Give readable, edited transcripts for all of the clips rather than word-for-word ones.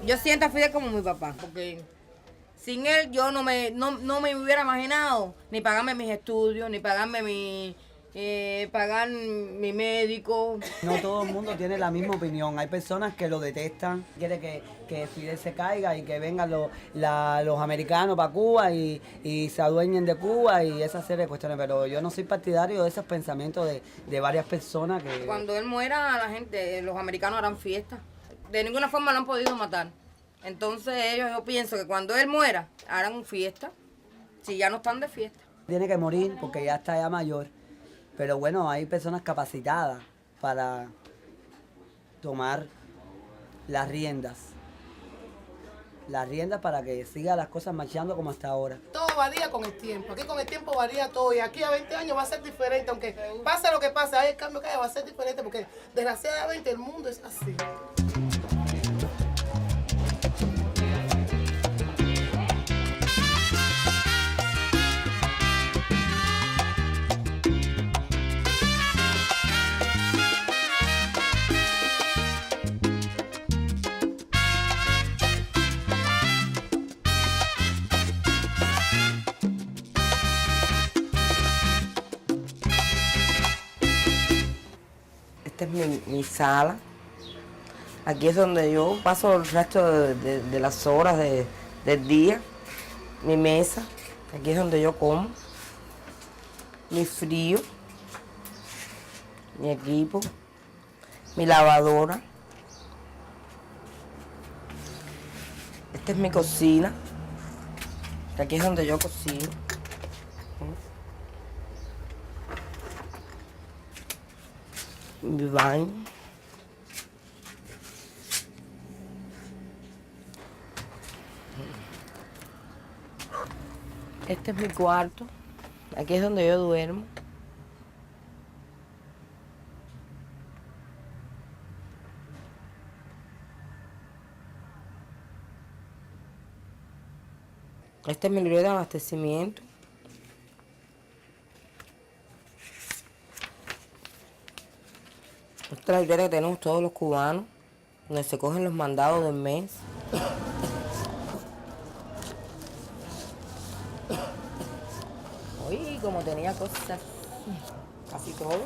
Yo siento a Fidel como mi papá, porque sin él yo no me hubiera imaginado ni pagarme mis estudios, ni pagarme pagar mi médico. No todo el mundo tiene la misma opinión. Hay personas que lo detestan, quiere que Fidel se caiga y que vengan los americanos para Cuba y se adueñen de Cuba y esa serie de cuestiones. Pero yo no soy partidario de esos pensamientos de varias personas que... Cuando él muera, la gente, los americanos harán fiesta. De ninguna forma lo han podido matar. Entonces yo pienso que cuando él muera, harán fiesta, si ya no están de fiesta. Tiene que morir porque ya está ya mayor. Pero bueno, hay personas capacitadas para tomar las riendas. Las riendas para que siga las cosas marchando como hasta ahora. Todo varía con el tiempo. Aquí con el tiempo varía todo. Y aquí a 20 años va a ser diferente. Aunque pase lo que pase, hay el cambio que haya, va a ser diferente. Porque desgraciadamente el mundo es así. Esta es mi sala. Aquí es donde yo paso el resto de las horas del día. Mi mesa. Aquí es donde yo como. Mi frío. Mi equipo. Mi lavadora. Esta es mi cocina. Aquí es donde yo cocino. Mi baño. Este es mi cuarto. Aquí es donde yo duermo. Este es mi libro de abastecimiento. Esta es la libreta que tenemos todos los cubanos, donde se cogen los mandados del mes. Uy, como tenía cosas, casi todo.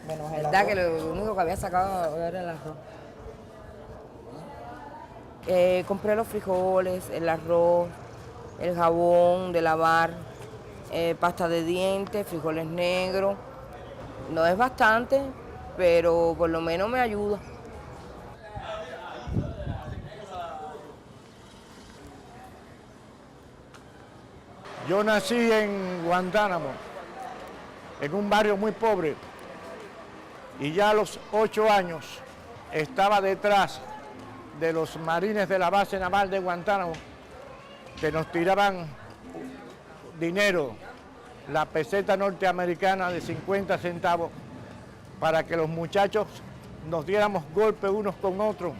Menos el verdad que lo único que había sacado era el arroz. Compré los frijoles, el arroz, el jabón de lavar, pasta de dientes, frijoles negros. No es bastante, pero por lo menos me ayuda. Yo nací en Guantánamo, en un barrio muy pobre, y ya a los 8 años estaba detrás de los marines de la base naval de Guantánamo, que nos tiraban dinero, la peseta norteamericana de 50 centavos, para que los muchachos nos diéramos golpes unos con otros,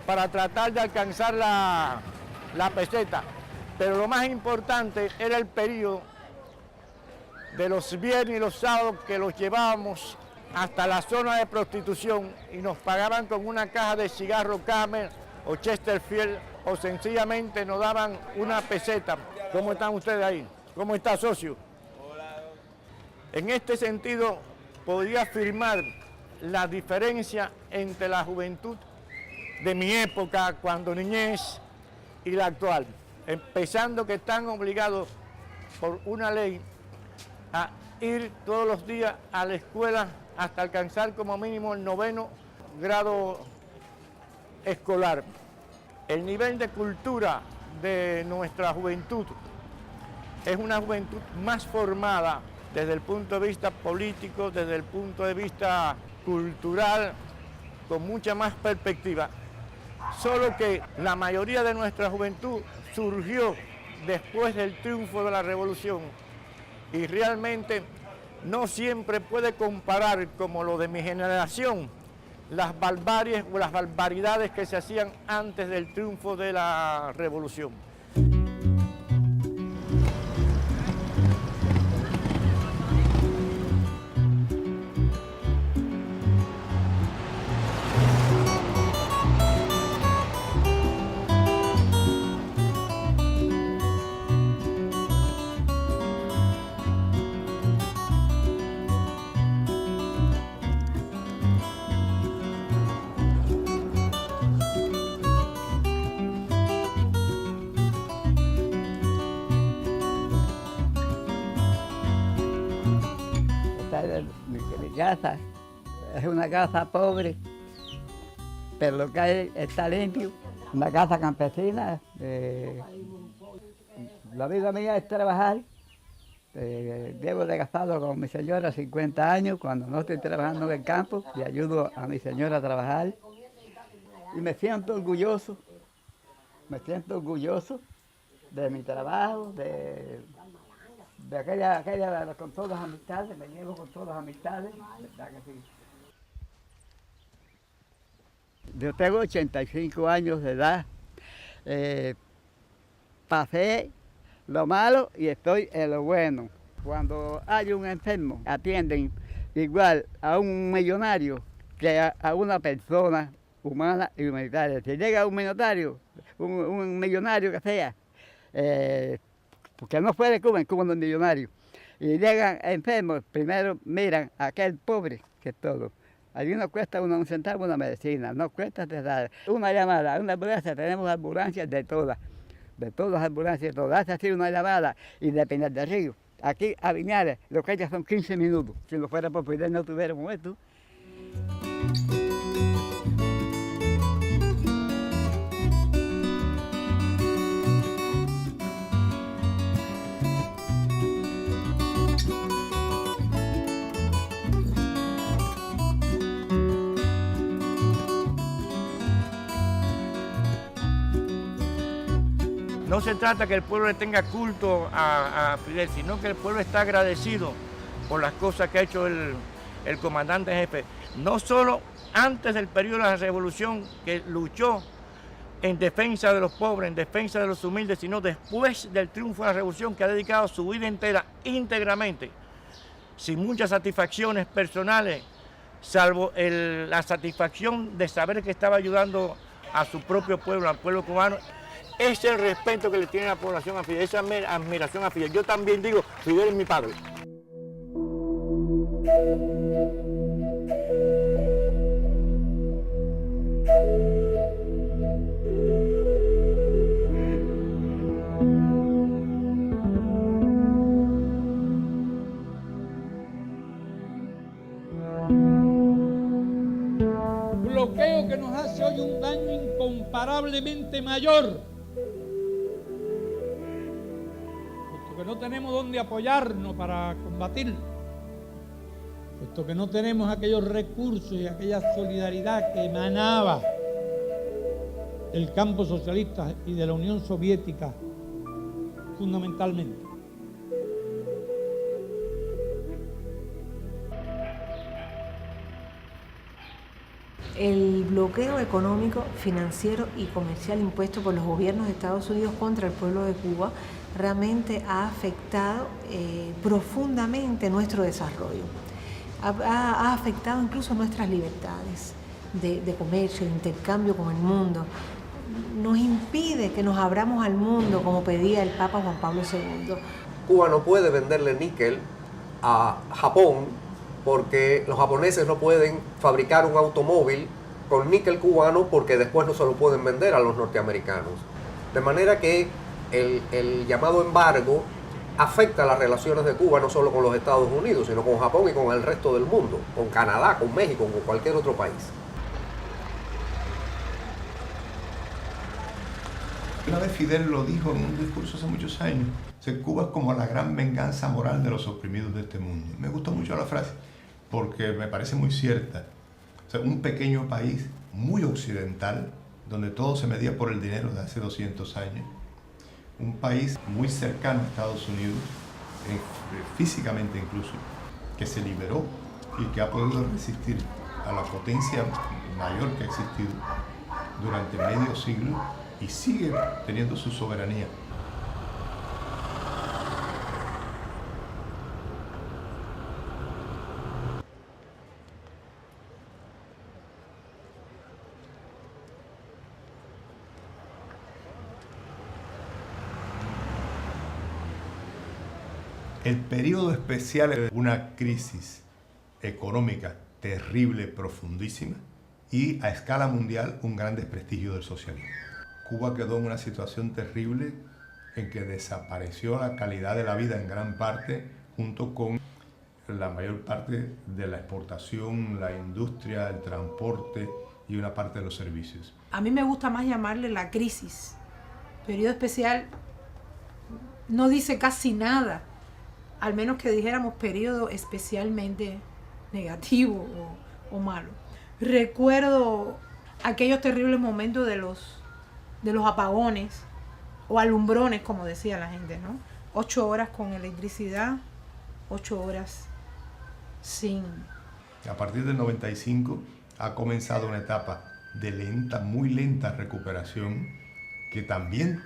para tratar de alcanzar la peseta. Pero lo más importante era el periodo de los viernes y los sábados que los llevábamos hasta la zona de prostitución y nos pagaban con una caja de cigarro Camel o Chesterfield o sencillamente nos daban una peseta. ¿Cómo están ustedes ahí? ¿Cómo está, socio? En este sentido, podría afirmar la diferencia entre la juventud de mi época, cuando niñez, y la actual. Empezando que están obligados por una ley a ir todos los días a la escuela hasta alcanzar como mínimo el 9º grado escolar. El nivel de cultura de nuestra juventud es una juventud más formada desde el punto de vista político, desde el punto de vista cultural, con mucha más perspectiva. Solo que la mayoría de nuestra juventud surgió después del triunfo de la revolución y realmente no siempre puede comparar como lo de mi generación las barbaries o las barbaridades que se hacían antes del triunfo de la revolución. casa es una casa pobre, pero lo que hay está limpio. Una casa campesina. La vida mía es trabajar. Llevo de casado con mi señora 50 años. Cuando no estoy trabajando en el campo, le ayudo a mi señora a trabajar. Y me siento orgulloso de mi trabajo, de aquella con todas las amistades, me llevo con todas las amistades, ¿verdad que sí? Yo tengo 85 años de edad, pasé lo malo y estoy en lo bueno. Cuando hay un enfermo, atienden igual a un millonario que a una persona humana y humanitaria. Si llega un millonario que sea, porque no fue de Cuba, en Cuba no es millonario, y llegan enfermos, primero miran a aquel pobre que es todo. Allí no cuesta un centavo una medicina, no cuesta nada. Una llamada, una ambulancia, tenemos ambulancias de todas las ambulancias, todas. Hace así una llamada y de Pinar del Río. Aquí a Viñales, lo que hay son 15 minutos. Si no fuera por Fidel no tuviéramos esto. No se trata que el pueblo le tenga culto a Fidel, sino que el pueblo está agradecido por las cosas que ha hecho el comandante jefe. No solo antes del periodo de la revolución, que luchó en defensa de los pobres, en defensa de los humildes, sino después del triunfo de la revolución, que ha dedicado su vida entera, íntegramente, sin muchas satisfacciones personales, salvo la satisfacción de saber que estaba ayudando a su propio pueblo, al pueblo cubano. Es el respeto que le tiene la población a Fidel, esa admiración a Fidel. Yo también digo, Fidel es mi padre. Bloqueo que nos hace hoy un daño incomparablemente mayor. Que no tenemos dónde apoyarnos para combatirlo, puesto que no tenemos aquellos recursos y aquella solidaridad que emanaba del campo socialista y de la Unión Soviética fundamentalmente. El bloqueo económico, financiero y comercial impuesto por los gobiernos de Estados Unidos contra el pueblo de Cuba realmente ha afectado profundamente nuestro desarrollo. Ha afectado incluso nuestras libertades de comercio, de intercambio con el mundo. Nos impide que nos abramos al mundo como pedía el Papa Juan Pablo II. Cuba no puede venderle níquel a Japón porque los japoneses no pueden fabricar un automóvil con níquel cubano porque después no se lo pueden vender a los norteamericanos. De manera que el llamado embargo afecta las relaciones de Cuba no solo con los Estados Unidos, sino con Japón y con el resto del mundo, con Canadá, con México, con cualquier otro país. Una vez Fidel lo dijo en un discurso hace muchos años, Cuba es como la gran venganza moral de los oprimidos de este mundo. Me gustó mucho la frase porque me parece muy cierta. O sea, un pequeño país muy occidental, donde todo se medía por el dinero de hace 200 años, un país muy cercano a Estados Unidos, físicamente incluso, que se liberó y que ha podido resistir a la potencia mayor que ha existido durante medio siglo y sigue teniendo su soberanía. El periodo especial es una crisis económica terrible, profundísima, y a escala mundial un gran desprestigio del socialismo. Cuba quedó en una situación terrible en que desapareció la calidad de la vida en gran parte, junto con la mayor parte de la exportación, la industria, el transporte y una parte de los servicios. A mí me gusta más llamarle la crisis. Periodo especial no dice casi nada, al menos que dijéramos periodo especialmente negativo o malo. Recuerdo aquellos terribles momentos de los apagones o alumbrones, como decía la gente, ¿no? 8 horas con electricidad, 8 horas sin. A partir del 95 ha comenzado una etapa de muy lenta recuperación que también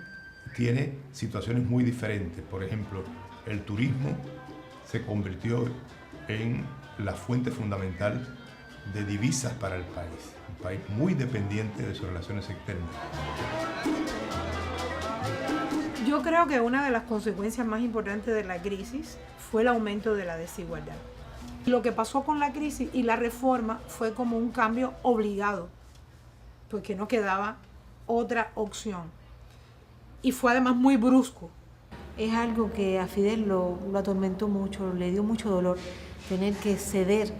tiene situaciones muy diferentes. Por ejemplo, el turismo se convirtió en la fuente fundamental de divisas para el país, un país muy dependiente de sus relaciones externas. Yo creo que una de las consecuencias más importantes de la crisis fue el aumento de la desigualdad. Lo que pasó con la crisis y la reforma fue como un cambio obligado, porque no quedaba otra opción. Y fue además muy brusco. Es algo que a Fidel lo atormentó mucho, le dio mucho dolor tener que ceder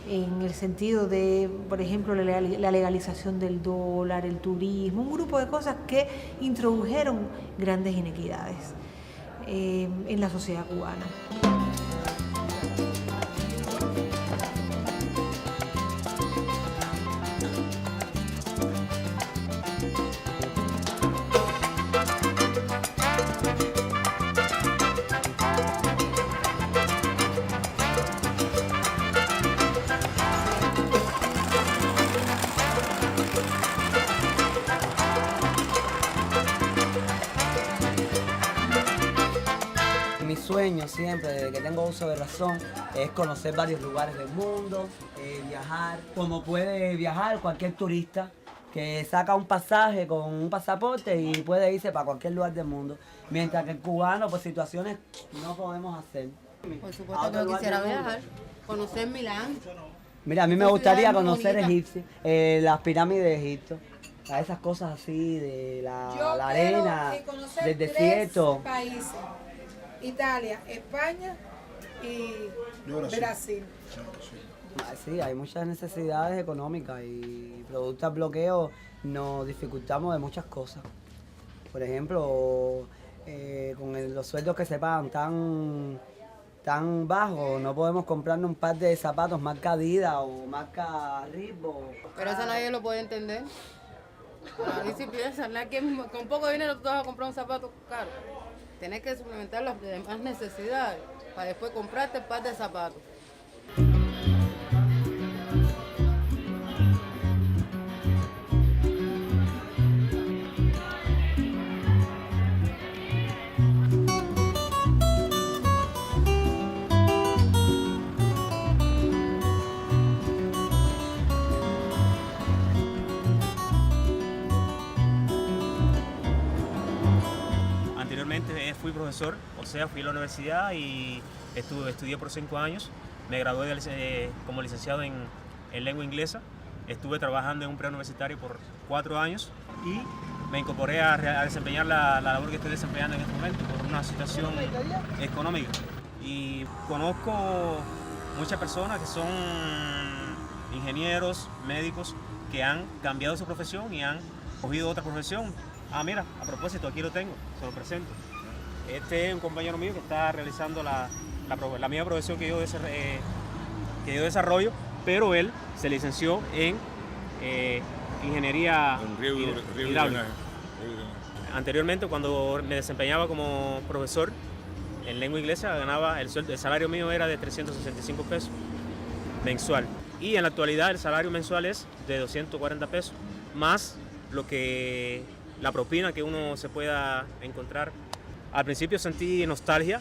en el sentido de, por ejemplo, la legalización del dólar, el turismo, un grupo de cosas que introdujeron grandes inequidades en la sociedad cubana. Mi sueño siempre, desde que tengo uso de razón, es conocer varios lugares del mundo, viajar, como puede viajar cualquier turista que saca un pasaje con un pasaporte y puede irse para cualquier lugar del mundo, mientras que el cubano, por situaciones, no podemos hacer. Por supuesto que yo quisiera viajar, conocer Milán. Mira, a mí me gustaría conocer Egipto, las pirámides de Egipto, a esas cosas así, de la arena, del desierto. Países. Italia, España y Brasil. Sí, hay muchas necesidades económicas y producto del bloqueo nos dificultamos de muchas cosas. Por ejemplo, con los sueldos que se pagan tan bajos, no podemos comprarnos un par de zapatos marca Adidas o marca Reebok. Pero eso nadie lo puede entender. A mí si piensan que con poco dinero tú vas a comprar un zapato caro. Tienes que suplementar las demás necesidades para después comprarte el par de zapatos. Anteriormente fui profesor, o sea, fui a la universidad y estudié por 5 años. Me gradué como licenciado en lengua inglesa. Estuve trabajando en un preuniversitario por 4 años y me incorporé a desempeñar la labor que estoy desempeñando en este momento por una situación económica. Y conozco muchas personas que son ingenieros, médicos, que han cambiado su profesión y han cogido otra profesión. Ah, mira, a propósito, aquí lo tengo, se lo presento. Este es un compañero mío que está realizando la misma profesión que yo desarrollo, pero él se licenció en ingeniería hidráulica. Anteriormente, cuando me desempeñaba como profesor en lengua inglesa, ganaba el salario mío era de 365 pesos mensual. Y en la actualidad el salario mensual es de 240 pesos, más la propina que uno se pueda encontrar. Al principio sentí nostalgia,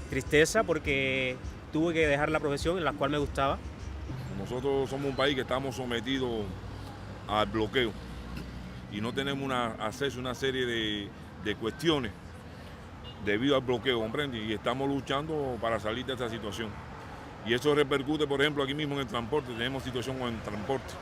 tristeza, porque tuve que dejar la profesión en la cual me gustaba. Nosotros somos un país que estamos sometidos al bloqueo y no tenemos acceso a una serie de cuestiones debido al bloqueo, ¿comprende? Y estamos luchando para salir de esta situación. Y eso repercute, por ejemplo, aquí mismo en el transporte. Tenemos situación con el transporte.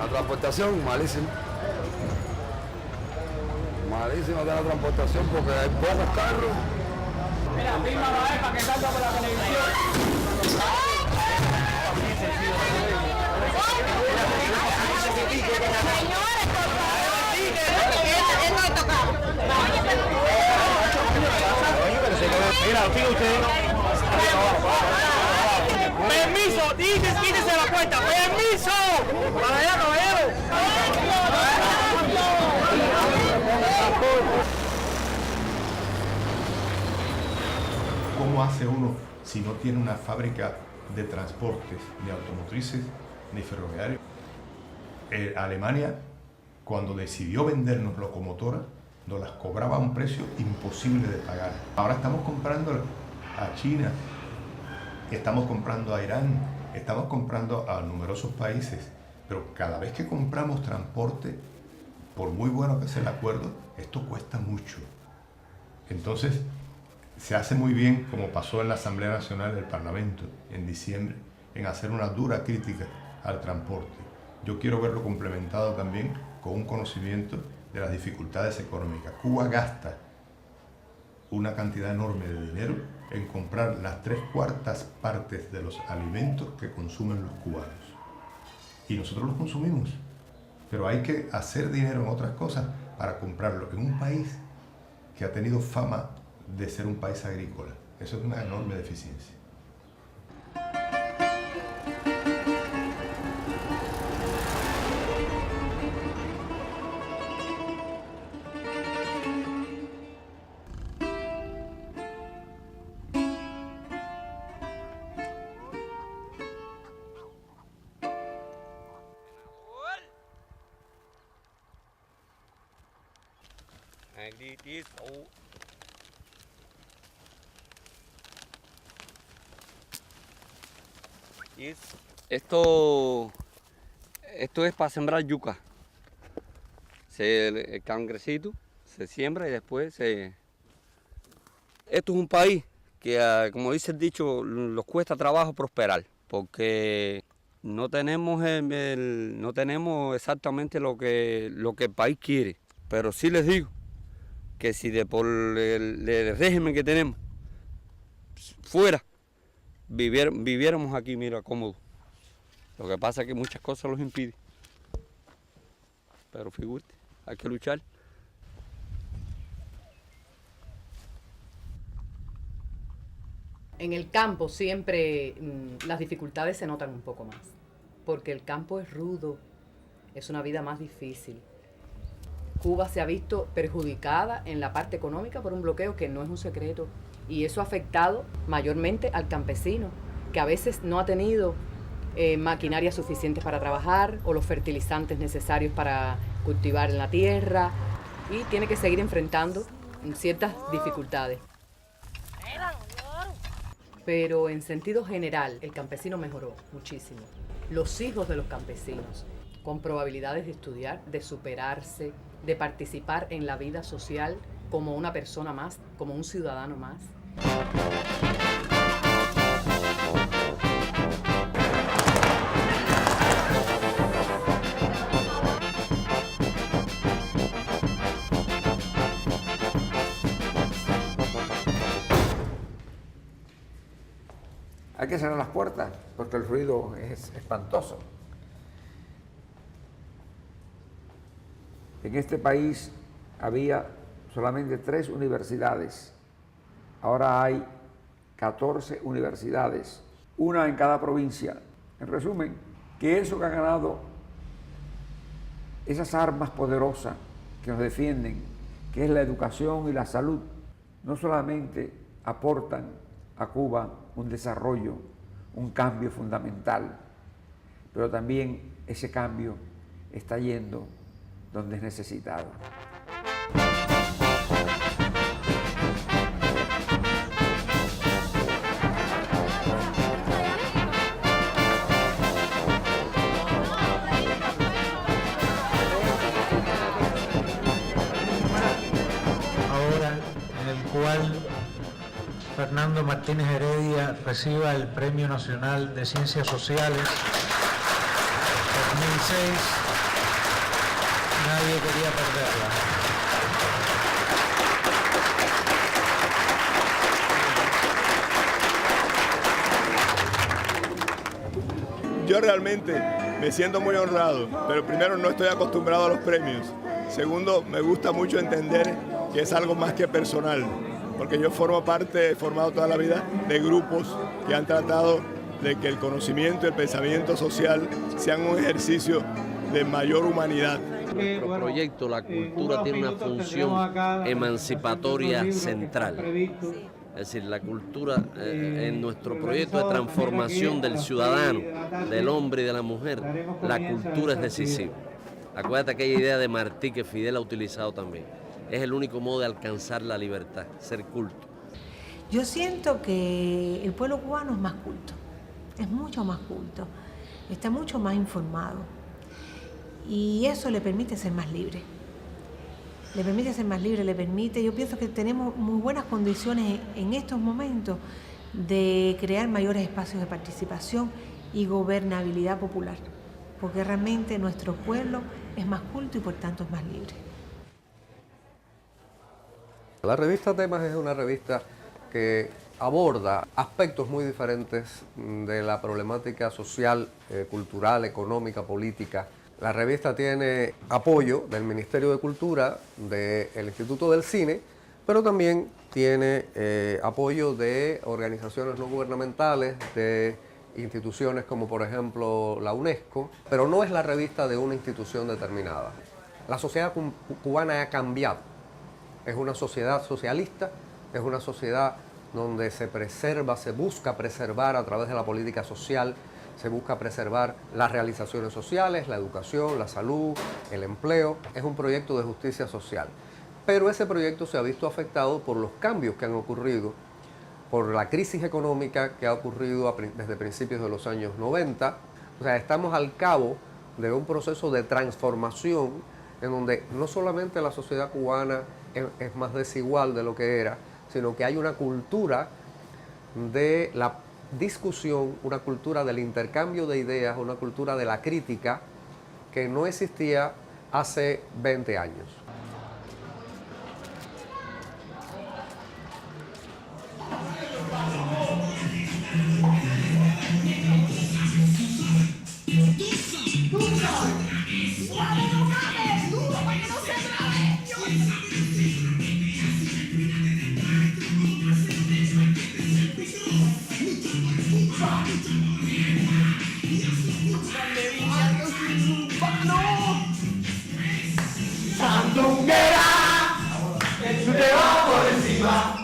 La transportación, malísimo. Malísimo de la transportación porque hay pocos carros. Mira, firma para que salga por la televisión. Mira, sigue usted. Permiso, quítese la puerta. Permiso. Para allá, caballero. ¿Cómo hace uno si no tiene una fábrica de transportes, ni automotrices, ni ferroviarios? Alemania, cuando decidió vendernos locomotoras, nos las cobraba a un precio imposible de pagar. Ahora estamos comprando a China, estamos comprando a Irán, estamos comprando a numerosos países, pero cada vez que compramos transporte, por muy bueno que sea el acuerdo, esto cuesta mucho. Entonces, se hace muy bien, como pasó en la Asamblea Nacional del Parlamento en diciembre, en hacer una dura crítica al transporte. Yo quiero verlo complementado también con un conocimiento de las dificultades económicas. Cuba gasta una cantidad enorme de dinero en comprar las 3/4 partes de los alimentos que consumen los cubanos. Y nosotros los consumimos, pero hay que hacer dinero en otras cosas para comprarlo en un país que ha tenido fama de ser un país agrícola. Eso es una enorme deficiencia. Esto es para sembrar yuca. El cangrecito se siembra y después se... Esto es un país que, como dice el dicho, nos cuesta trabajo prosperar, porque no tenemos, no tenemos exactamente lo que el país quiere. Pero sí les digo que si por el régimen que tenemos fuera, viviéramos aquí, mira, cómodo. Lo que pasa es que muchas cosas los impiden. Pero figúrate, hay que luchar. En el campo siempre las dificultades se notan un poco más, porque el campo es rudo, es una vida más difícil. Cuba se ha visto perjudicada en la parte económica por un bloqueo que no es un secreto, y eso ha afectado mayormente al campesino, que a veces no ha tenido maquinaria suficiente para trabajar o los fertilizantes necesarios para cultivar en la tierra, y tiene que seguir enfrentando ciertas dificultades. Pero en sentido general, el campesino mejoró muchísimo. Los hijos de los campesinos, con probabilidades de estudiar, de superarse, de participar en la vida social como una persona más, como un ciudadano más. Hay que cerrar las puertas porque el ruido es espantoso. En este país había solamente 3 universidades. Ahora hay 14 universidades, una en cada provincia. En resumen, que eso que ha ganado, esas armas poderosas que nos defienden, que es la educación y la salud, no solamente aportan a Cuba un desarrollo, un cambio fundamental, pero también ese cambio está yendo donde es necesitado. Ahora, en el cual Fernando Martínez Heredia reciba el Premio Nacional de Ciencias Sociales 2006 nadie quería perderla. Yo realmente me siento muy honrado, pero primero no estoy acostumbrado a los premios. Segundo, me gusta mucho entender que es algo más que personal, porque yo he formado toda la vida de grupos que han tratado de que el conocimiento y el pensamiento social sean un ejercicio de mayor humanidad. Nuestro proyecto, la cultura, tiene una función emancipatoria central. Es decir, la cultura en nuestro proyecto de transformación del ciudadano, del hombre y de la mujer, la cultura es decisiva. Acuérdate aquella idea de Martí que Fidel ha utilizado también. Es el único modo de alcanzar la libertad, ser culto. Yo siento que el pueblo cubano es más culto, es mucho más culto, está mucho más informado y eso le permite ser más libre. Le permite ser más libre, yo pienso que tenemos muy buenas condiciones en estos momentos de crear mayores espacios de participación y gobernabilidad popular, porque realmente nuestro pueblo es más culto y por tanto es más libre. La revista Temas es una revista que aborda aspectos muy diferentes de la problemática social, cultural, económica, política. La revista tiene apoyo del Ministerio de Cultura, del Instituto del Cine, pero también tiene apoyo de organizaciones no gubernamentales, de instituciones como por ejemplo la UNESCO, pero no es la revista de una institución determinada. La sociedad cubana ha cambiado. Es una sociedad socialista, es una sociedad donde se busca preservar a través de la política social, se busca preservar las realizaciones sociales, la educación, la salud, el empleo. Es un proyecto de justicia social. Pero ese proyecto se ha visto afectado por los cambios que han ocurrido, por la crisis económica que ha ocurrido desde principios de los años 90. O sea, estamos al cabo de un proceso de transformación en donde no solamente la sociedad cubana es más desigual de lo que era, sino que hay una cultura de la discusión, una cultura del intercambio de ideas, una cultura de la crítica que no existía hace 20 años. Sandunguera, tú te vas por encima.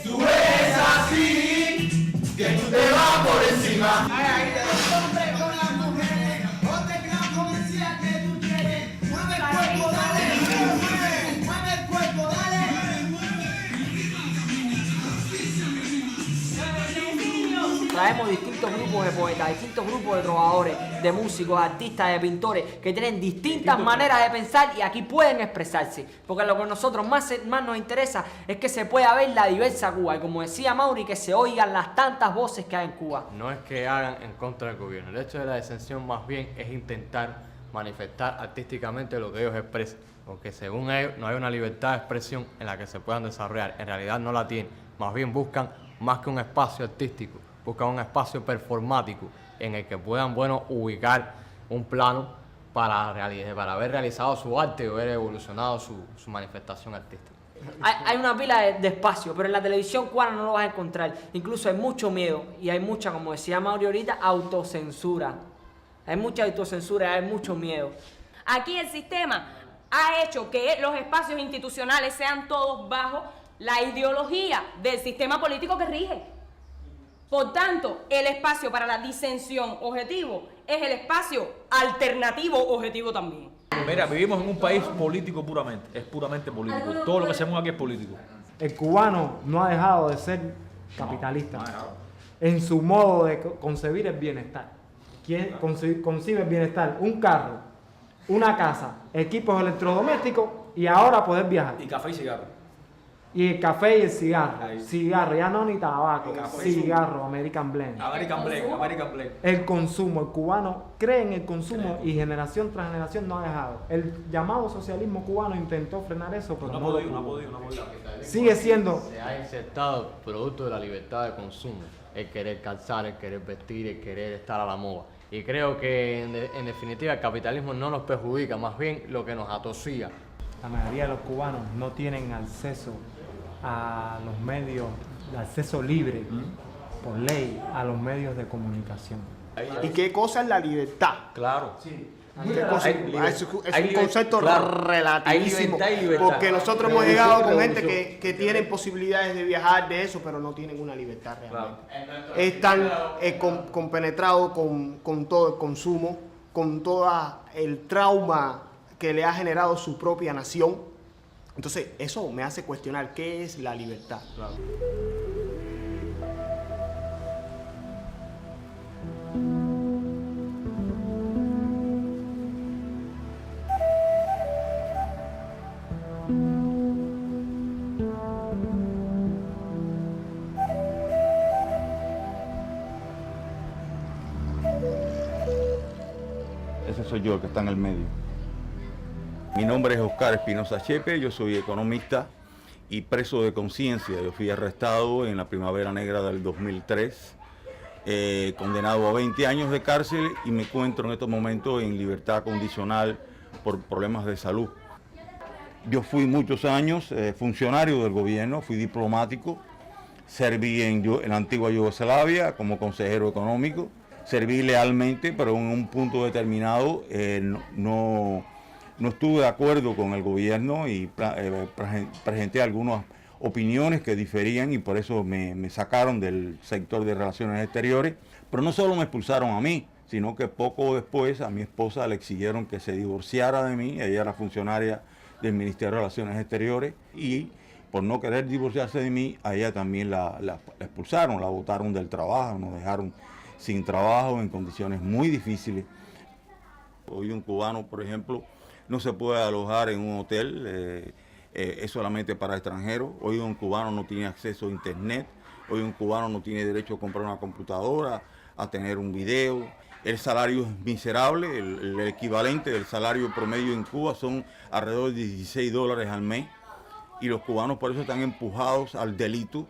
Tú eres así, que tú te vas por encima. Hombre con las mujeres, o te creas comercial que tú quieres. Mueve el cuerpo, dale, mueve el cuerpo, dale. Traemos distintos grupos de poetas, distintos grupos de trovadores, de músicos, artistas, de pintores, que tienen distintas maneras de pensar y aquí pueden expresarse. Porque lo que a nosotros más nos interesa es que se pueda ver la diversa Cuba. Y como decía Mauri, que se oigan las tantas voces que hay en Cuba. No es que hagan en contra del gobierno. El hecho de la disensión más bien es intentar manifestar artísticamente lo que ellos expresan. Porque según ellos no hay una libertad de expresión en la que se puedan desarrollar. En realidad no la tienen. Más bien buscan más que un espacio artístico. Buscan un espacio performático en el que puedan, ubicar un plano para haber realizado su arte o haber evolucionado su manifestación artística. Hay una pila de espacio, pero en la televisión cubana no lo vas a encontrar. Incluso hay mucho miedo y hay mucha, como decía Mauri ahorita, autocensura. Hay mucha autocensura y hay mucho miedo. Aquí el sistema ha hecho que los espacios institucionales sean todos bajo la ideología del sistema político que rige. Por tanto, el espacio para la disensión objetivo es el espacio alternativo objetivo también. Mira, vivimos en un país político puramente, es puramente político. Todo lo que hacemos aquí es político. El cubano no ha dejado de ser capitalista en su modo de concebir el bienestar. ¿Quién concibe el bienestar? Un carro, una casa, equipos electrodomésticos y ahora poder viajar. Y café y cigarro. Y el café y el cigarro. Ahí. Cigarro, ya no ni tabaco. Café. Cigarro, American Blend. American Blend. El consumo, el cubano cree en el consumo y generación tras generación no ha dejado. El llamado socialismo cubano intentó frenar eso, pero no lo pudo. Sigue siendo. Se ha insertado producto de la libertad de consumo, el querer calzar, el querer vestir, el querer estar a la moda. Y creo que en definitiva el capitalismo no nos perjudica, más bien lo que nos atosía. La mayoría de los cubanos no tienen acceso a los medios, acceso libre por ley a los medios de comunicación. ¿Y qué cosa es la libertad? Claro. Sí. Es un concepto relativísimo, porque nosotros hemos llegado con gente que tienen posibilidades de viajar de eso, pero no tienen una libertad realmente. Están compenetrados con todo el consumo, con todo el trauma que le ha generado su propia nación. Entonces eso me hace cuestionar qué es la libertad. Ese soy yo, el que está en el medio. Mi nombre es Oscar Espinosa Chepe, yo soy economista y preso de conciencia. Yo fui arrestado en la Primavera Negra del 2003, condenado a 20 años de cárcel y me encuentro en estos momentos en libertad condicional por problemas de salud. Yo fui muchos años funcionario del gobierno, fui diplomático, serví en la antigua Yugoslavia como consejero económico, serví lealmente, pero en un punto determinado no estuve de acuerdo con el gobierno y presenté algunas opiniones que diferían y por eso me sacaron del sector de relaciones exteriores. Pero no solo me expulsaron a mí, sino que poco después a mi esposa le exigieron que se divorciara de mí. Ella era funcionaria del Ministerio de Relaciones Exteriores y por no querer divorciarse de mí, a ella también la expulsaron, la botaron del trabajo, nos dejaron sin trabajo en condiciones muy difíciles. Hoy un cubano, por ejemplo, no se puede alojar en un hotel, es solamente para extranjeros. Hoy un cubano no tiene acceso a internet, hoy un cubano no tiene derecho a comprar una computadora, a tener un video. El salario es miserable, el equivalente del salario promedio en Cuba son alrededor de $16 al mes y los cubanos por eso están empujados al delito.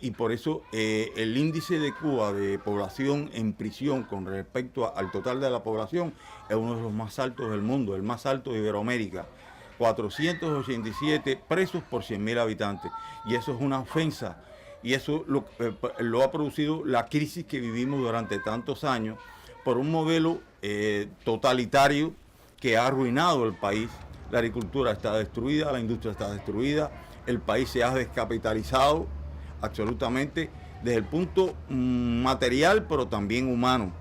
Y por eso el índice de Cuba de población en prisión con respecto al total de la población es uno de los más altos del mundo, el más alto de Iberoamérica. 487 presos por 100.000 habitantes. Y eso es una ofensa. Y eso lo ha producido la crisis que vivimos durante tantos años por un modelo totalitario que ha arruinado el país. La agricultura está destruida, la industria está destruida, el país se ha descapitalizado absolutamente desde el punto material, pero también humano,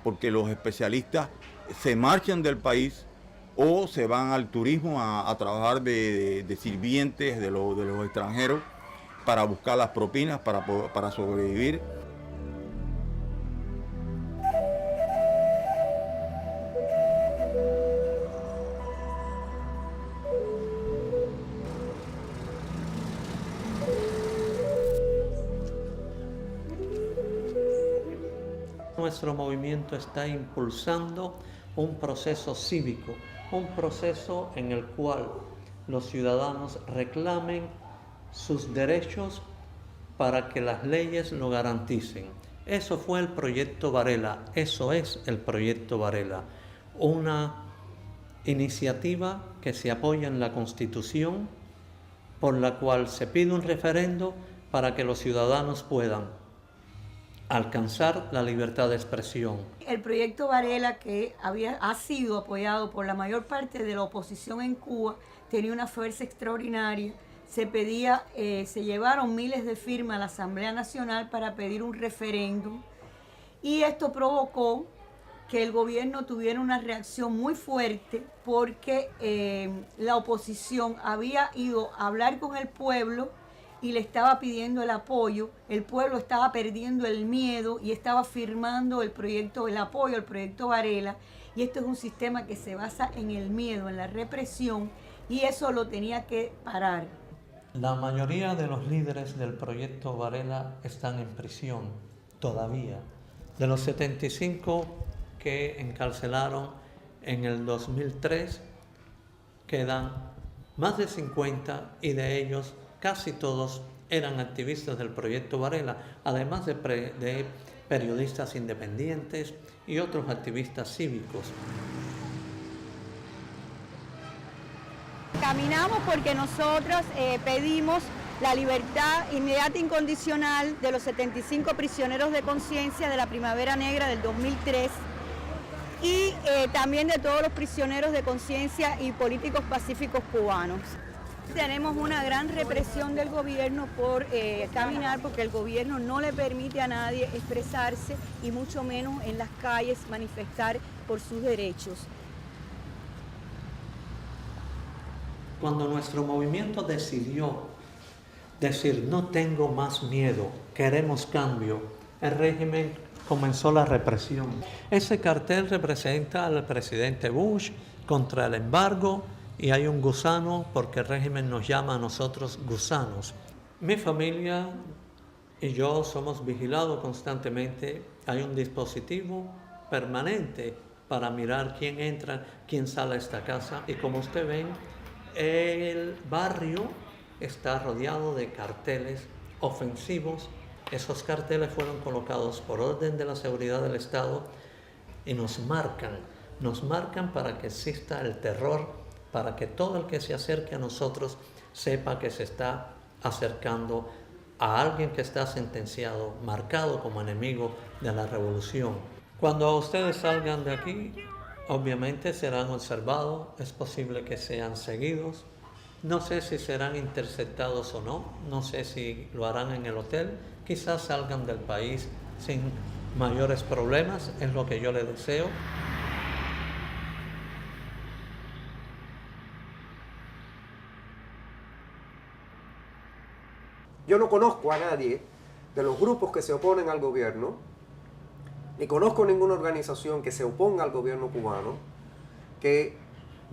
porque los especialistas se marchan del país o se van al turismo a trabajar de sirvientes de los extranjeros para buscar las propinas para sobrevivir. Nuestro movimiento está impulsando un proceso cívico, un proceso en el cual los ciudadanos reclamen sus derechos para que las leyes lo garanticen. Eso fue el proyecto Varela, eso es el proyecto Varela, una iniciativa que se apoya en la Constitución, por la cual se pide un referendo para que los ciudadanos puedan alcanzar la libertad de expresión. El proyecto Varela, que ha sido apoyado por la mayor parte de la oposición en Cuba, tenía una fuerza extraordinaria. Se llevaron miles de firmas a la Asamblea Nacional para pedir un referéndum y esto provocó que el gobierno tuviera una reacción muy fuerte porque la oposición había ido a hablar con el pueblo y le estaba pidiendo el apoyo. El pueblo estaba perdiendo el miedo y estaba firmando el apoyo al proyecto Varela. Y esto es un sistema que se basa en el miedo, en la represión, y eso lo tenía que parar. La mayoría de los líderes del proyecto Varela están en prisión todavía. De los 75 que encarcelaron en el 2003, quedan más de 50 y de ellos casi todos eran activistas del proyecto Varela, además de periodistas independientes y otros activistas cívicos. Caminamos porque nosotros pedimos la libertad inmediata e incondicional de los 75 prisioneros de conciencia de la Primavera Negra del 2003 y también de todos los prisioneros de conciencia y políticos pacíficos cubanos. Tenemos una gran represión del gobierno por caminar, porque el gobierno no le permite a nadie expresarse y mucho menos en las calles manifestar por sus derechos. Cuando nuestro movimiento decidió decir no tengo más miedo, queremos cambio, el régimen comenzó la represión. Ese cartel representa al presidente Bush contra el embargo y hay un gusano porque el régimen nos llama a nosotros gusanos. Mi familia y yo somos vigilados constantemente, hay un dispositivo permanente para mirar quién entra, quién sale a esta casa y como ustedes ven, el barrio está rodeado de carteles ofensivos. Esos carteles fueron colocados por orden de la seguridad del Estado y nos marcan para que exista el terror, para que todo el que se acerque a nosotros sepa que se está acercando a alguien que está sentenciado, marcado como enemigo de la revolución. Cuando ustedes salgan de aquí, obviamente serán observados, es posible que sean seguidos. No sé si serán interceptados o no, no sé si lo harán en el hotel, quizás salgan del país sin mayores problemas, es lo que yo les deseo. Yo no conozco a nadie de los grupos que se oponen al gobierno, ni conozco ninguna organización que se oponga al gobierno cubano que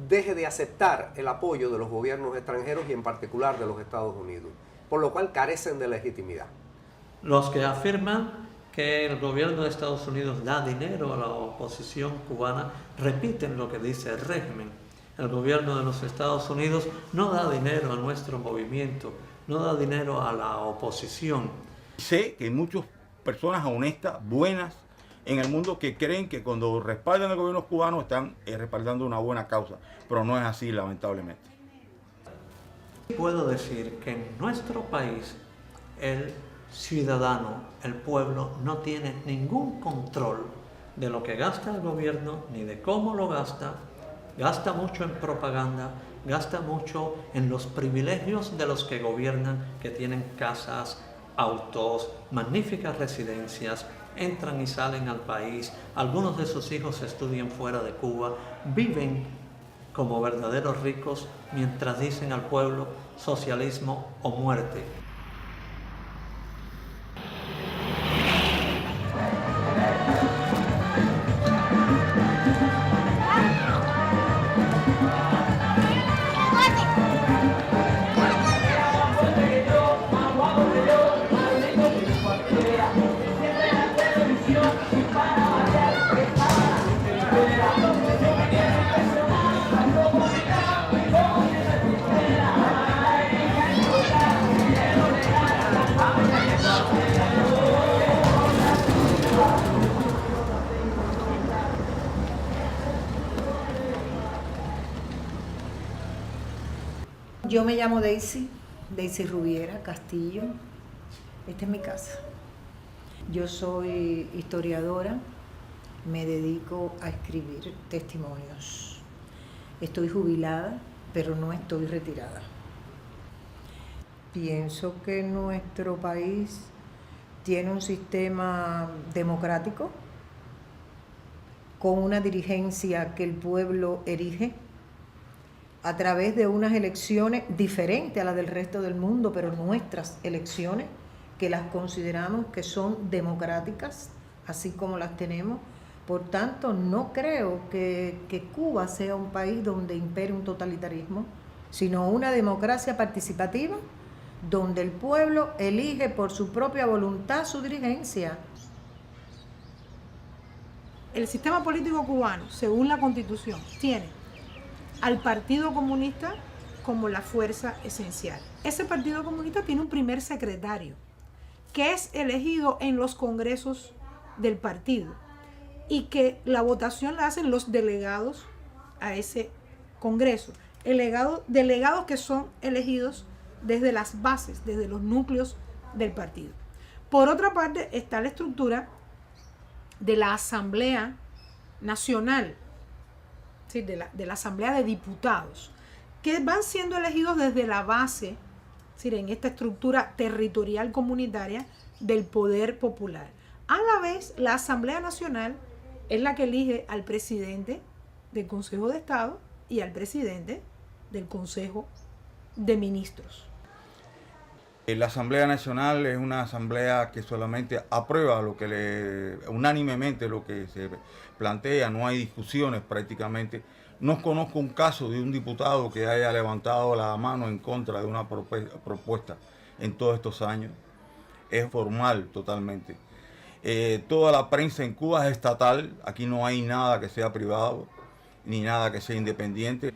deje de aceptar el apoyo de los gobiernos extranjeros y en particular de los Estados Unidos, por lo cual carecen de legitimidad. Los que afirman que el gobierno de Estados Unidos da dinero a la oposición cubana repiten lo que dice el régimen. El gobierno de los Estados Unidos no da dinero a nuestro movimiento, no da dinero a la oposición. Sé que hay muchas personas honestas, buenas, en el mundo que creen que cuando respaldan al gobierno cubano están respaldando una buena causa, pero no es así, lamentablemente. Puedo decir que en nuestro país el ciudadano, el pueblo, no tiene ningún control de lo que gasta el gobierno ni de cómo lo gasta. Gasta mucho en propaganda, gasta mucho en los privilegios de los que gobiernan, que tienen casas, autos, magníficas residencias, entran y salen al país, algunos de sus hijos estudian fuera de Cuba, viven como verdaderos ricos mientras dicen al pueblo socialismo o muerte. Yo me llamo Daisy Rubiera Castillo. Esta es mi casa. Yo soy historiadora, me dedico a escribir testimonios. Estoy jubilada, pero no estoy retirada. Pienso que nuestro país tiene un sistema democrático con una dirigencia que el pueblo erige a través de unas elecciones diferentes a las del resto del mundo, pero nuestras elecciones, que las consideramos que son democráticas, así como las tenemos. Por tanto, no creo que Cuba sea un país donde impere un totalitarismo, sino una democracia participativa donde el pueblo elige por su propia voluntad su dirigencia. El sistema político cubano, según la Constitución, tiene al Partido Comunista como la fuerza esencial. Ese Partido Comunista tiene un primer secretario, que es elegido en los congresos del partido y que la votación la hacen los delegados a ese congreso. Delegados que son elegidos desde las bases, desde los núcleos del partido. Por otra parte está la estructura de la Asamblea Nacional, ¿sí? de la Asamblea de Diputados, que van siendo elegidos desde la base, ¿sí? en esta estructura territorial comunitaria del poder popular. A la vez, la Asamblea Nacional es la que elige al presidente del Consejo de Estado y al presidente del Consejo de Ministros. La Asamblea Nacional es una asamblea que solamente aprueba unánimemente lo que se plantea, no hay discusiones prácticamente. No conozco un caso de un diputado que haya levantado la mano en contra de una propuesta en todos estos años. Es formal totalmente. Toda la prensa en Cuba es estatal, aquí no hay nada que sea privado, ni nada que sea independiente.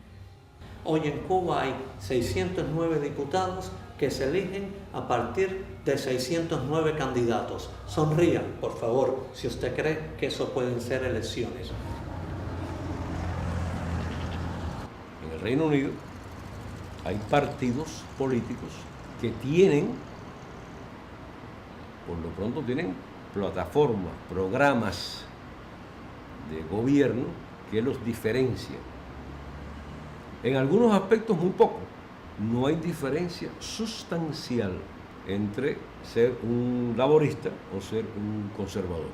Hoy en Cuba hay 609 diputados que se eligen a partir de 609 candidatos. Sonría, por favor, si usted cree que eso pueden ser elecciones. En el Reino Unido hay partidos políticos que tienen, por lo pronto tienen plataformas, programas de gobierno que los diferencian. En algunos aspectos muy poco. No hay diferencia sustancial entre ser un laborista o ser un conservador.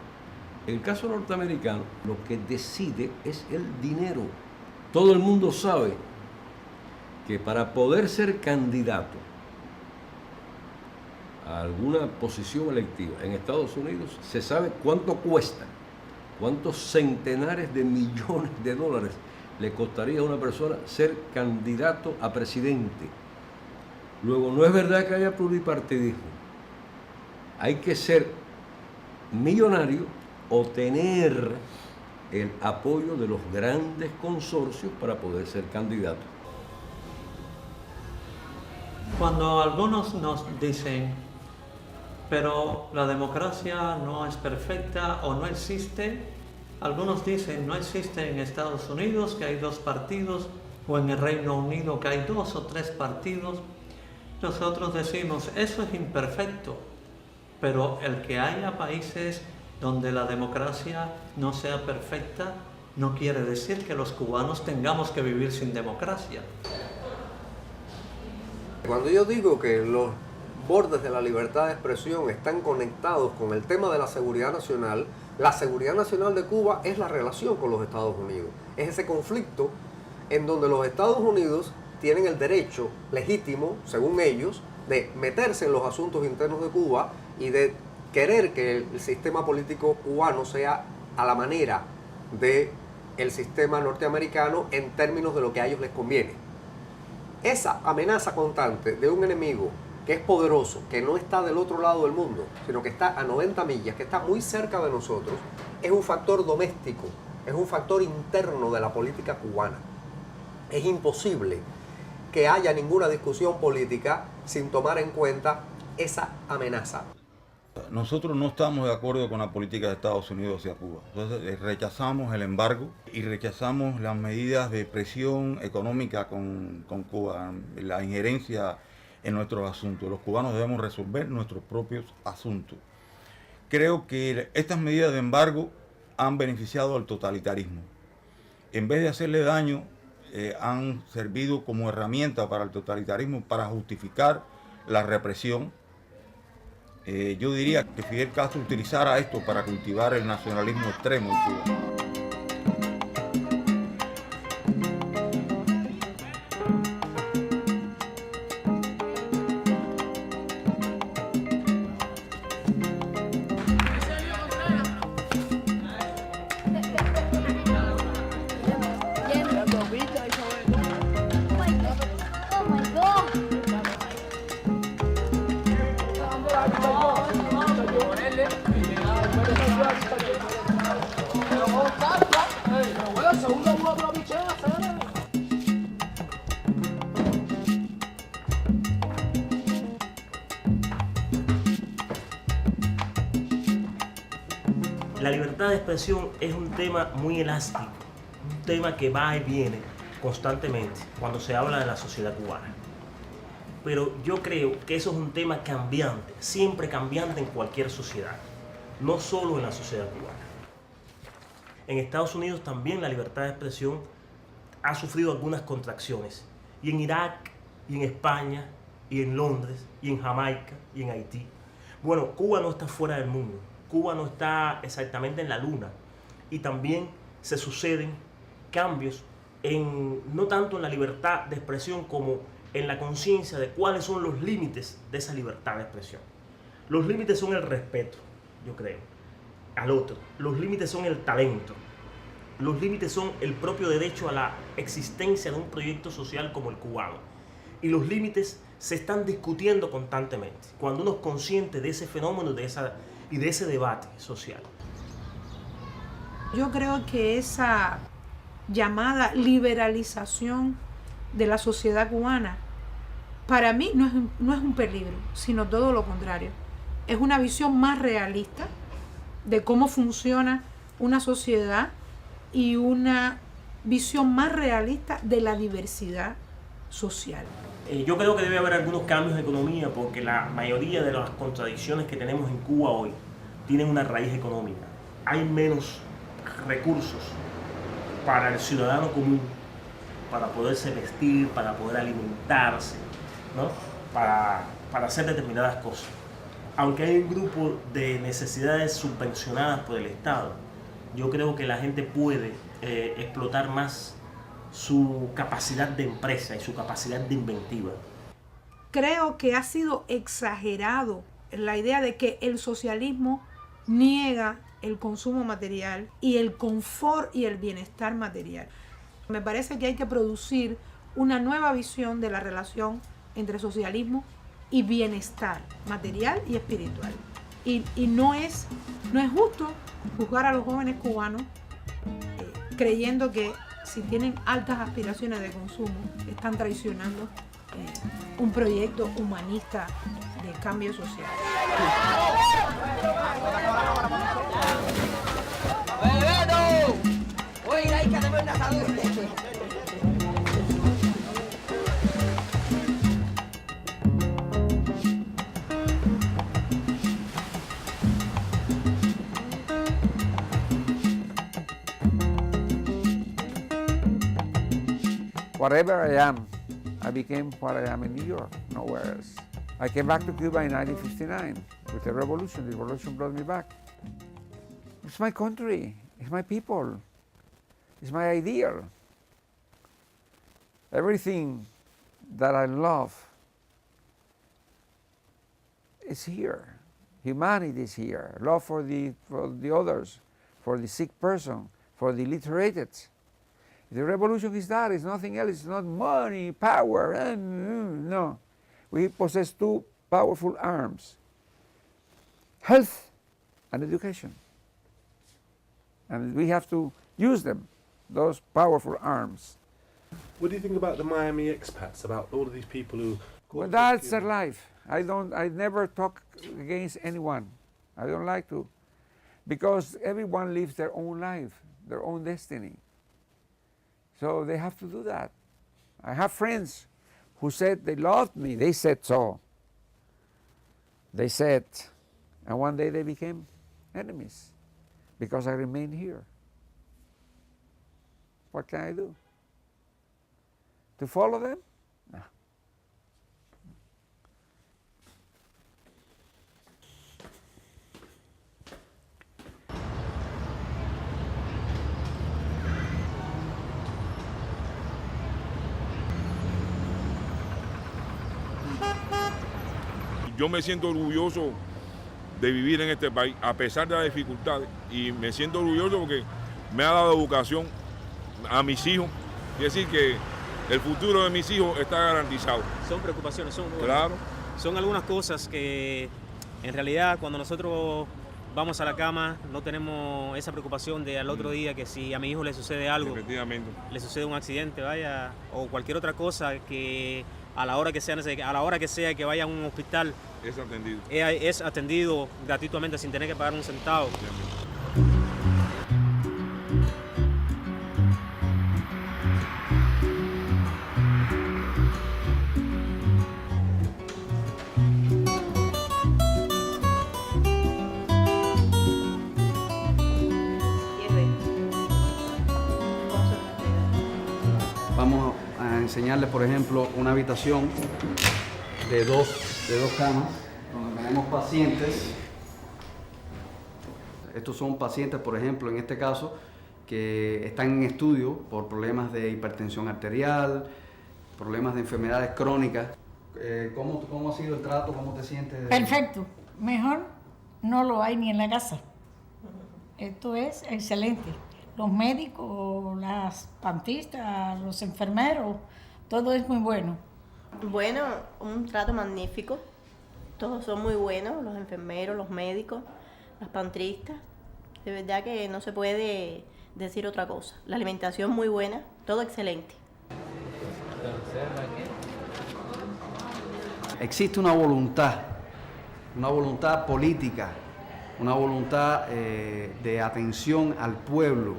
En el caso norteamericano, lo que decide es el dinero. Todo el mundo sabe que para poder ser candidato a alguna posición electiva en Estados Unidos, se sabe cuánto cuesta, cuántos centenares de millones de dólares le costaría a una persona ser candidato a presidente. Luego, no es verdad que haya pluripartidismo. Hay que ser millonario o tener el apoyo de los grandes consorcios para poder ser candidato. Cuando algunos nos dicen, pero la democracia no es perfecta o no existe, algunos dicen no existe en Estados Unidos, que hay 2 partidos, o en el Reino Unido que hay 2 o 3 partidos. Nosotros decimos, eso es imperfecto, pero el que haya países donde la democracia no sea perfecta, no quiere decir que los cubanos tengamos que vivir sin democracia. Cuando yo digo que los bordes de la libertad de expresión están conectados con el tema de la seguridad nacional, la seguridad nacional de Cuba es la relación con los Estados Unidos. Es ese conflicto en donde los Estados Unidos tienen el derecho legítimo, según ellos, de meterse en los asuntos internos de Cuba y de querer que el sistema político cubano sea a la manera del sistema norteamericano en términos de lo que a ellos les conviene. Esa amenaza constante de un enemigo que es poderoso, que no está del otro lado del mundo, sino que está a 90 millas, que está muy cerca de nosotros, es un factor doméstico, es un factor interno de la política cubana. Es imposible que haya ninguna discusión política sin tomar en cuenta esa amenaza. Nosotros no estamos de acuerdo con la política de Estados Unidos hacia Cuba. Entonces rechazamos el embargo y rechazamos las medidas de presión económica con Cuba, la injerencia en nuestros asuntos. Los cubanos debemos resolver nuestros propios asuntos. Creo que estas medidas de embargo han beneficiado al totalitarismo. En vez de hacerle daño, han servido como herramienta para el totalitarismo para justificar la represión. Yo diría que Fidel Castro utilizara esto para cultivar el nacionalismo extremo en Cuba. La libertad de expresión es un tema muy elástico, un tema que va y viene constantemente cuando se habla de la sociedad cubana. Pero yo creo que eso es un tema cambiante, siempre cambiante en cualquier sociedad, no solo en la sociedad cubana. En Estados Unidos también la libertad de expresión ha sufrido algunas contracciones, y en Irak, y en España, y en Londres, y en Jamaica, y en Haití. Bueno, Cuba no está fuera del mundo, Cuba no está exactamente en la luna, y también se suceden cambios no tanto en la libertad de expresión como en la conciencia de cuáles son los límites de esa libertad de expresión. Los límites son el respeto, yo creo, al otro. Los límites son el talento. Los límites son el propio derecho a la existencia de un proyecto social como el cubano. Y los límites se están discutiendo constantemente cuando uno es consciente de ese fenómeno y de ese debate social. Yo creo que esa llamada liberalización de la sociedad cubana, para mí no es un peligro, sino todo lo contrario. Es una visión más realista de cómo funciona una sociedad y una visión más realista de la diversidad social. Yo creo que debe haber algunos cambios en economía porque la mayoría de las contradicciones que tenemos en Cuba hoy tienen una raíz económica. Hay menos recursos para el ciudadano común, para poderse vestir, para poder alimentarse, ¿no? para hacer determinadas cosas. Aunque hay un grupo de necesidades subvencionadas por el Estado, yo creo que la gente puede explotar más su capacidad de empresa y su capacidad de inventiva. Creo que ha sido exagerado la idea de que el socialismo niega el consumo material y el confort y el bienestar material. Me parece que hay que producir una nueva visión de la relación entre socialismo y bienestar material y espiritual. Y no es justo juzgar a los jóvenes cubanos creyendo que si tienen altas aspiraciones de consumo están traicionando un proyecto humanista de cambio social. Whatever I am, I became what I am in New York, nowhere else. I came back to Cuba in 1959 with the revolution. The revolution brought me back. It's my country, it's my people, it's my ideal. Everything that I love is here. Humanity is here. Love for the others, for the sick person, for the illiterate. The revolution is that, it's nothing else, it's not money, power, no. We possess two powerful arms, health and education. And we have to use them, those powerful arms. What do you think about the Miami expats, about all of these people who... Well, that's their life. I never talk against anyone. I don't like to. Because everyone lives their own life, their own destiny. So they have to do that. I have friends who said they loved me. They said so. They said, and one day they became enemies because I remained here. What can I do? To follow them? No. Yo me siento orgulloso de vivir en este país, a pesar de las dificultades, y me siento orgulloso porque me ha dado educación a mis hijos, es decir, que el futuro de mis hijos está garantizado. Son preocupaciones, claro. Son algunas cosas que en realidad cuando nosotros vamos a la cama no tenemos esa preocupación de al otro día que si a mi hijo le sucede algo, le sucede un accidente, vaya, o cualquier otra cosa que a la hora que sea que vaya a un hospital es atendido. Es atendido gratuitamente sin tener que pagar un centavo. Vamos a enseñarles, por ejemplo, una habitación de dos camas, donde tenemos pacientes. Estos son pacientes, por ejemplo, en este caso, que están en estudio por problemas de hipertensión arterial, problemas de enfermedades crónicas. ¿Cómo ha sido el trato? ¿Cómo te sientes? Perfecto. Mejor no lo hay ni en la casa. Esto es excelente. Los médicos, las pantistas, los enfermeros, todo es muy bueno. Bueno, un trato magnífico. Todos son muy buenos, los enfermeros, los médicos, las pantristas. De verdad que no se puede decir otra cosa. La alimentación muy buena, todo excelente. Existe una voluntad política, una voluntad de atención al pueblo,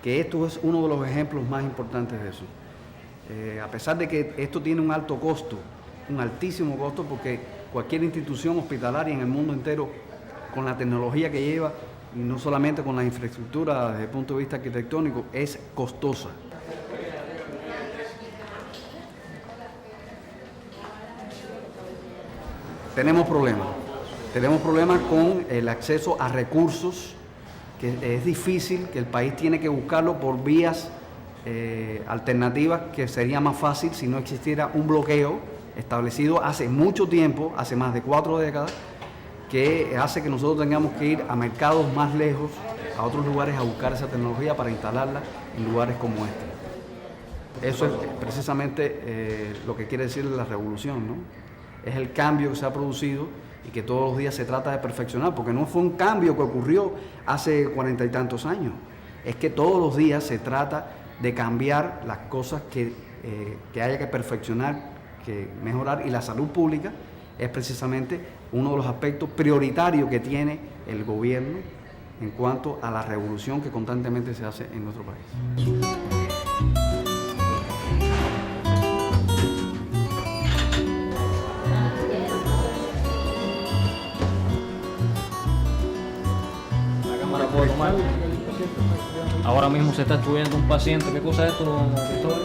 que esto es uno de los ejemplos más importantes de eso. A pesar de que esto tiene un alto costo, un altísimo costo, porque cualquier institución hospitalaria en el mundo entero, con la tecnología que lleva, y no solamente con la infraestructura desde el punto de vista arquitectónico, es costosa. Tenemos problemas con el acceso a recursos, que es difícil, que el país tiene que buscarlo por vías alternativas, que sería más fácil si no existiera un bloqueo establecido hace mucho tiempo, hace más de 4 décadas, que hace que nosotros tengamos que ir a mercados más lejos, a otros lugares a buscar esa tecnología para instalarla en lugares como este. Eso es precisamente lo que quiere decir la revolución, ¿no? Es el cambio que se ha producido y que todos los días se trata de perfeccionar, porque no fue un cambio que ocurrió hace 40 y tantos años. Es que todos los días se trata de cambiar las cosas que haya que perfeccionar, que mejorar, y la salud pública es precisamente uno de los aspectos prioritarios que tiene el gobierno en cuanto a la revolución que constantemente se hace en nuestro país. Ahora mismo se está estudiando un paciente. ¿Qué cosa es esto, Cristóbal?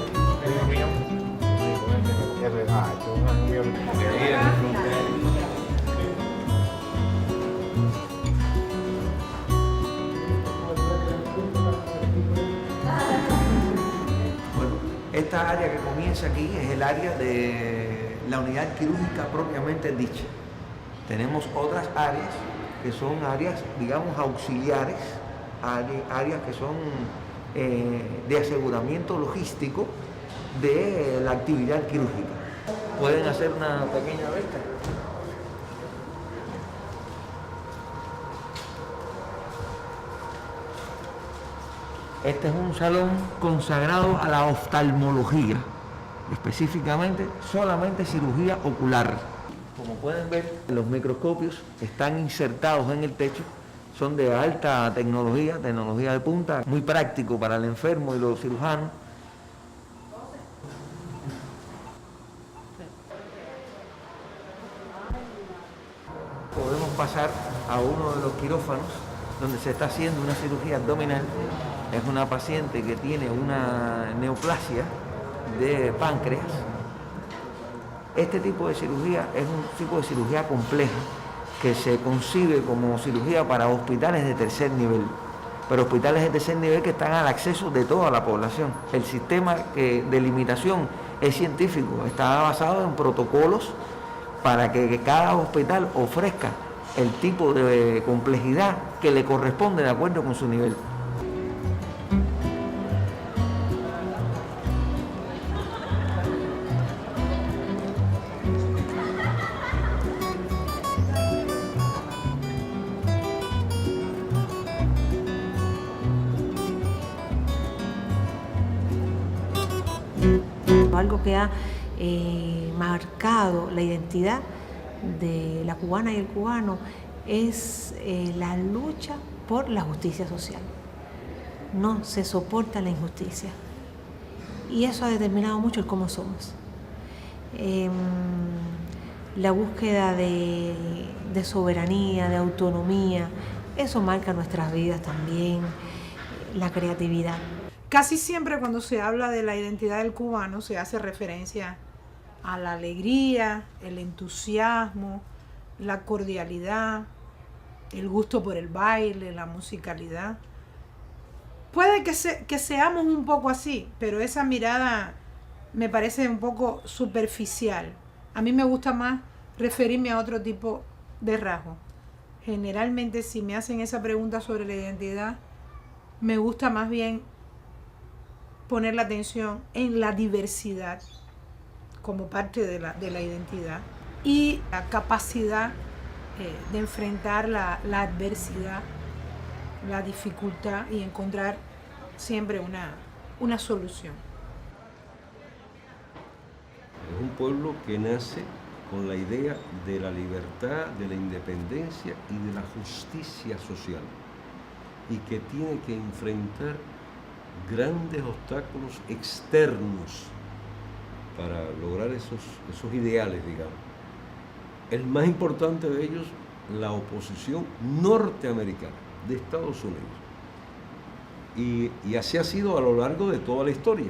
Bueno, esta área que comienza aquí es el área de la unidad quirúrgica propiamente dicha. Tenemos otras áreas que son áreas, digamos, auxiliares, áreas que son de aseguramiento logístico de la actividad quirúrgica. Pueden hacer una pequeña vista. Este es un salón consagrado a la oftalmología, específicamente solamente cirugía ocular. Como pueden ver, los microscopios están insertados en el techo, son de alta tecnología de punta, muy práctico para el enfermo y los cirujanos. Podemos pasar a uno de los quirófanos donde se está haciendo una cirugía abdominal. Es una paciente que tiene una neoplasia de páncreas. Este tipo de cirugía es un tipo de cirugía compleja que se concibe como cirugía para hospitales de tercer nivel, pero hospitales de tercer nivel que están al acceso de toda la población. El sistema de limitación es científico, está basado en protocolos para que cada hospital ofrezca el tipo de complejidad que le corresponde de acuerdo con su nivel. Algo que ha marcado la identidad de la cubana y el cubano es la lucha por la justicia social. No se soporta la injusticia. Y eso ha determinado mucho el cómo somos. La búsqueda de soberanía, de autonomía, eso marca nuestras vidas también, la creatividad. Casi siempre cuando se habla de la identidad del cubano se hace referencia a la alegría, el entusiasmo, la cordialidad, el gusto por el baile, la musicalidad. Puede que seamos un poco así, pero esa mirada me parece un poco superficial. A mí me gusta más referirme a otro tipo de rasgos. Generalmente, si me hacen esa pregunta sobre la identidad, me gusta más bien poner la atención en la diversidad como parte de la identidad y la capacidad de enfrentar la adversidad, la dificultad y encontrar siempre una solución. Es un pueblo que nace con la idea de la libertad, de la independencia y de la justicia social, y que tiene que enfrentar grandes obstáculos externos para lograr esos ideales, digamos. El más importante de ellos, la oposición norteamericana de Estados Unidos. Y así ha sido a lo largo de toda la historia.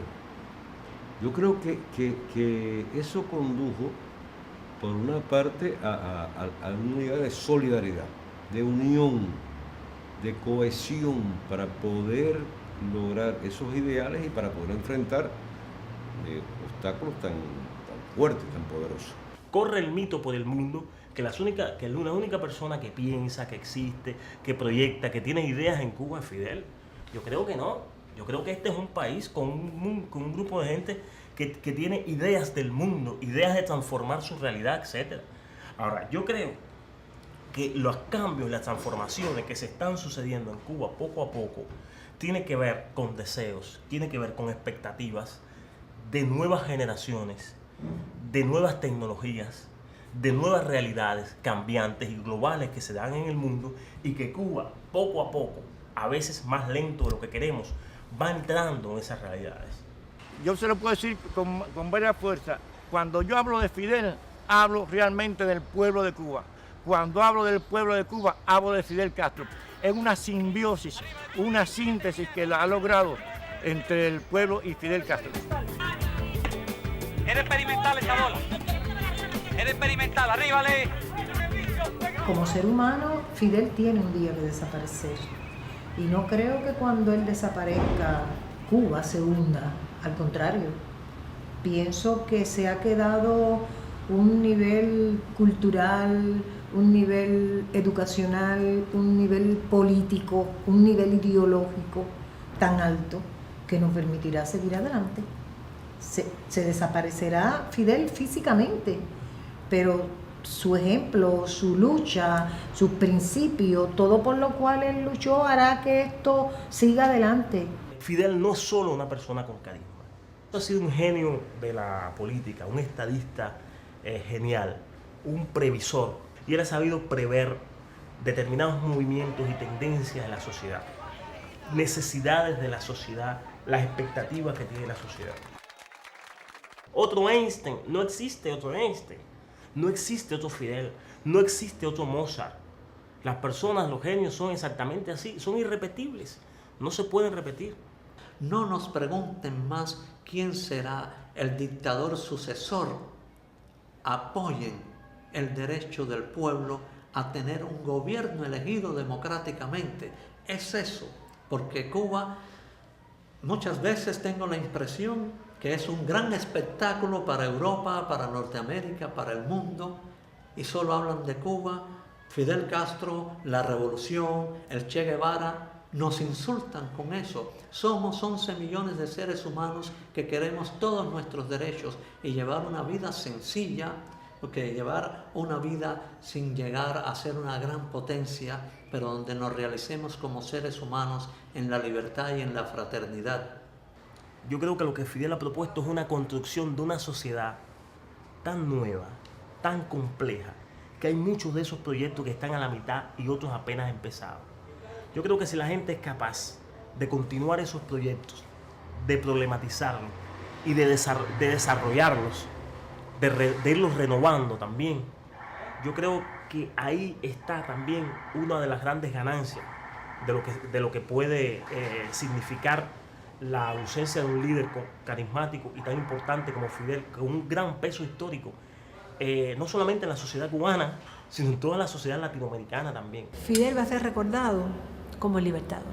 Yo creo que eso condujo, por una parte, a una idea de solidaridad, de unión, de cohesión para poder lograr esos ideales y para poder enfrentar obstáculos tan fuertes, tan poderosos. Corre el mito por el mundo que la única persona que piensa, que existe, que proyecta, que tiene ideas en Cuba es Fidel. Yo creo que no. Yo creo que este es un país con un grupo de gente que tiene ideas del mundo, ideas de transformar su realidad, etc. Ahora, yo creo que los cambios, las transformaciones que se están sucediendo en Cuba poco a poco, tiene que ver con deseos, tiene que ver con expectativas de nuevas generaciones, de nuevas tecnologías, de nuevas realidades cambiantes y globales que se dan en el mundo, y que Cuba, poco a poco, a veces más lento de lo que queremos, va entrando en esas realidades. Yo se lo puedo decir con varias fuerzas. Cuando yo hablo de Fidel, hablo realmente del pueblo de Cuba. Cuando hablo del pueblo de Cuba, hablo de Fidel Castro. Es una simbiosis, una síntesis que la ha logrado entre el pueblo y Fidel Castro. Era experimental esa bola. Era experimental, arribale. Como ser humano, Fidel tiene un día que desaparecer. Y no creo que cuando él desaparezca, Cuba se hunda. Al contrario, pienso que se ha quedado un nivel cultural, un nivel educacional, un nivel político, un nivel ideológico tan alto que nos permitirá seguir adelante. Se desaparecerá Fidel físicamente, pero su ejemplo, su lucha, sus principios, todo por lo cual él luchó hará que esto siga adelante. Fidel no es solo una persona con carisma. Ha sido un genio de la política, un estadista genial, un previsor. Y él ha sabido prever determinados movimientos y tendencias de la sociedad, necesidades de la sociedad, las expectativas que tiene la sociedad. Otro Einstein, no existe otro Einstein, no existe otro Fidel, no existe otro Mozart. Las personas, los genios son exactamente así, son irrepetibles, no se pueden repetir. No nos pregunten más quién será el dictador sucesor. Apoyen el derecho del pueblo a tener un gobierno elegido democráticamente. Es eso, porque Cuba muchas veces tengo la impresión que es un gran espectáculo para Europa, para Norteamérica, para el mundo, y solo hablan de Cuba, Fidel Castro, la revolución, el Che Guevara. Nos insultan con eso. Somos 11 millones de seres humanos que queremos todos nuestros derechos y llevar una vida sencilla, porque llevar una vida sin llegar a ser una gran potencia, pero donde nos realicemos como seres humanos en la libertad y en la fraternidad. Yo creo que lo que Fidel ha propuesto es una construcción de una sociedad tan nueva, tan compleja, que hay muchos de esos proyectos que están a la mitad y otros apenas empezados. Yo creo que si la gente es capaz de continuar esos proyectos, de problematizarlos y de desarrollarlos, de irlos renovando también, yo creo que ahí está también una de las grandes ganancias de lo que puede significar la ausencia de un líder carismático y tan importante como Fidel, con un gran peso histórico, no solamente en la sociedad cubana, sino en toda la sociedad latinoamericana también. Fidel va a ser recordado como el libertador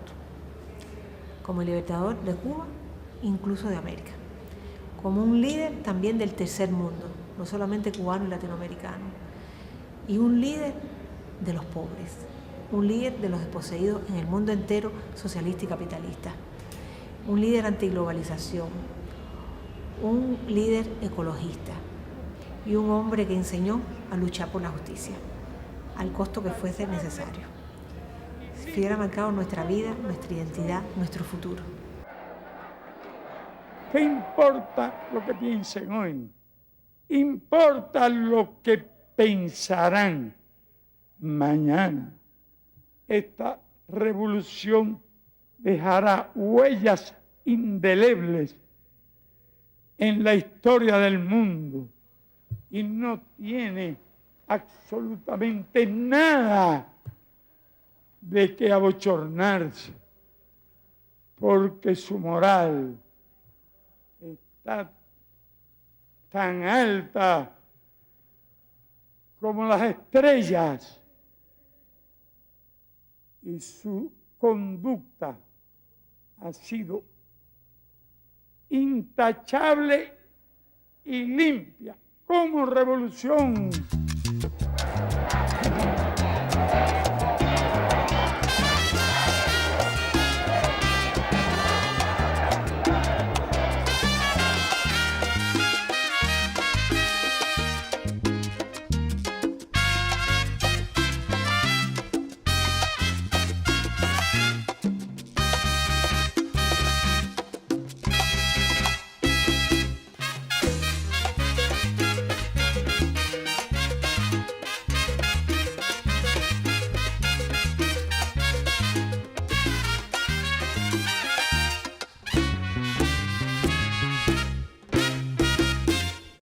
de Cuba, incluso de América, como un líder también del tercer mundo, no solamente cubano y latinoamericano, y un líder de los pobres, un líder de los desposeídos en el mundo entero socialista y capitalista, un líder antiglobalización, un líder ecologista y un hombre que enseñó a luchar por la justicia, al costo que fuese necesario. Fidel ha marcado nuestra vida, nuestra identidad, nuestro futuro. ¿Qué importa lo que piensen hoy? Importa lo que pensarán mañana. Esta revolución dejará huellas indelebles en la historia del mundo y no tiene absolutamente nada de qué abochornarse, porque su moral está tan alta como las estrellas y su conducta ha sido intachable y limpia como revolución.